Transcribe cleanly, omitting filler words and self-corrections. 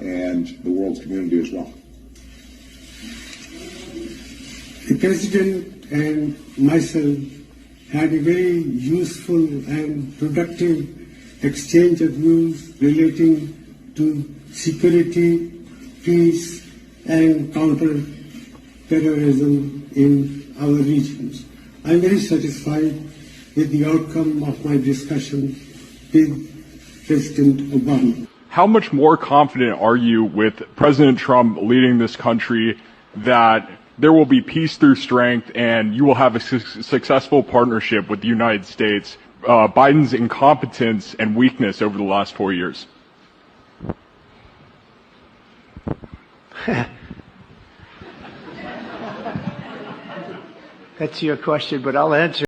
and the world community as well. The President and myself had a very useful and productive exchange of views relating to security, peace, and counter-terrorism in our regions. I am very satisfied with the outcome of my discussion with President Obama. How much more confident are you with President Trump leading this country that there will be peace through strength and you will have a successful partnership with the United States, Biden's incompetence and weakness over the last 4 years? That's your question, but I'll answer.